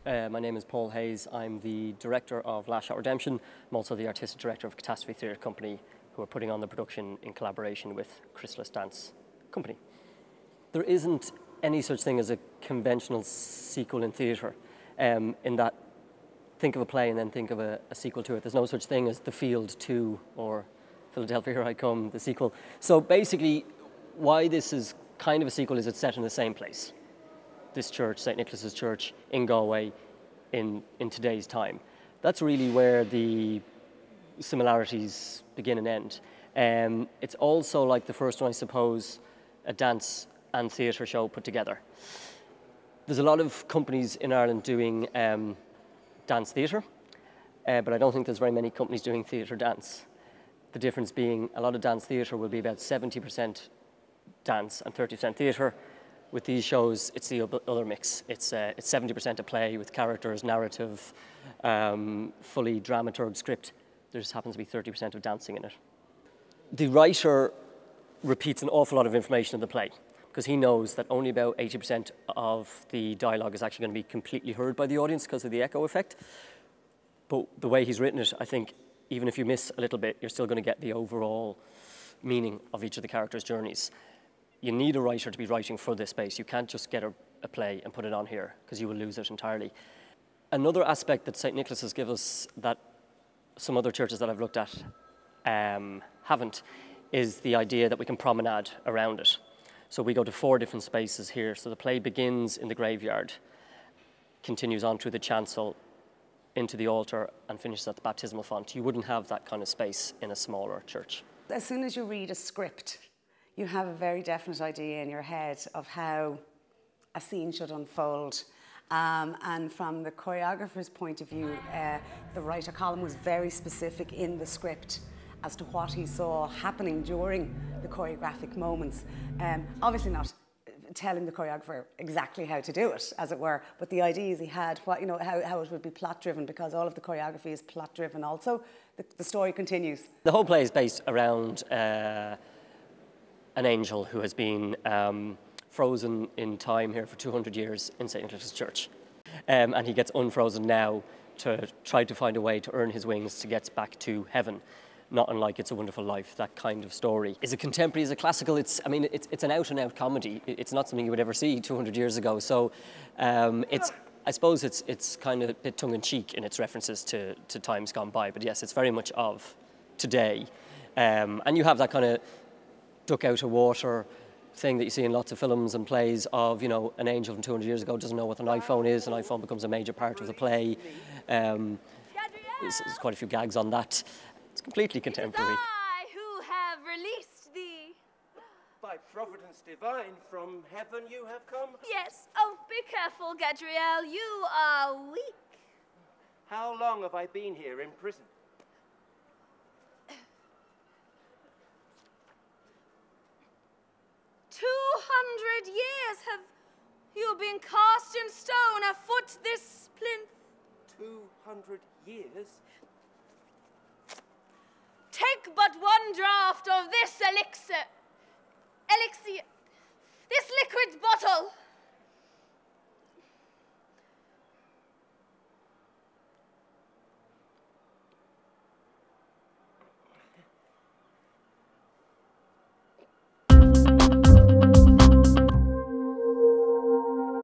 My name is Paul Hayes. I'm the director of Last Shot Redemption. I'm also the artistic director of Catastrophe Theatre Company, who are putting on the production in collaboration with Chrysalis Dance Company. There isn't any such thing as a conventional sequel in theatre, in that think of a play and then think of a sequel to it. There's no such thing as The Field 2 or Philadelphia, Here I Come, the sequel. So basically, why this is kind of a sequel is it's set in the same place. This church, St. Nicholas's Church in Galway in today's time. That's really where the similarities begin and end. It's also like the first one, I suppose, a dance and theatre show put together. There's a lot of companies in Ireland doing dance theatre, but I don't think there's very many companies doing theatre dance. The difference being a lot of dance theatre will be about 70% dance and 30% theatre. With these shows, it's the other mix. It's 70% a play with characters, narrative, fully dramaturg script. There just happens to be 30% of dancing in it. The writer repeats an awful lot of information in the play because he knows that only about 80% of the dialogue is actually going to be completely heard by the audience because of the echo effect. But the way he's written it, I think, even if you miss a little bit, you're still going to get the overall meaning of each of the characters' journeys. You need a writer to be writing for this space. You can't just get a play and put it on here because you will lose it entirely. Another aspect that St. Nicholas's gives us that some other churches that I've looked at haven't is the idea that we can promenade around it. So we go to 4 different spaces here. So the play begins in the graveyard, continues on through the chancel, into the altar, and finishes at the baptismal font. You wouldn't have that kind of space in a smaller church. As soon as you read a script, you have a very definite idea in your head of how a scene should unfold. And from the choreographer's point of view, the writer Colin was very specific in the script as to what he saw happening during the choreographic moments. Obviously not telling the choreographer exactly how to do it, as it were, but the ideas he had, what, how it would be plot-driven, because all of the choreography is plot-driven also. The story continues. The whole play is based around an angel who has been frozen in time here for 200 years in St. Nicholas's Church. And he gets unfrozen now to try to find a way to earn his wings to get back to heaven. Not unlike It's a Wonderful Life, that kind of story. Is it contemporary, is it classical? It's an out-and-out comedy. It's not something you would ever see 200 years ago. So I suppose it's kind of a bit tongue-in-cheek in its references to times gone by. But yes, it's very much of today. And you have that kind of duck out of water thing that you see in lots of films and plays of, an angel from 200 years ago doesn't know what an iPhone is, an iPhone becomes a major part of the play. There's quite a few gags on that. It's completely contemporary. It is I who have released thee. By providence divine, from heaven you have come? Yes. Oh, be careful, Gadriel. You are weak. How long have I been here in prison? 200 years have you been cast in stone afoot this plinth. 200 years? Take but one draught of this elixir,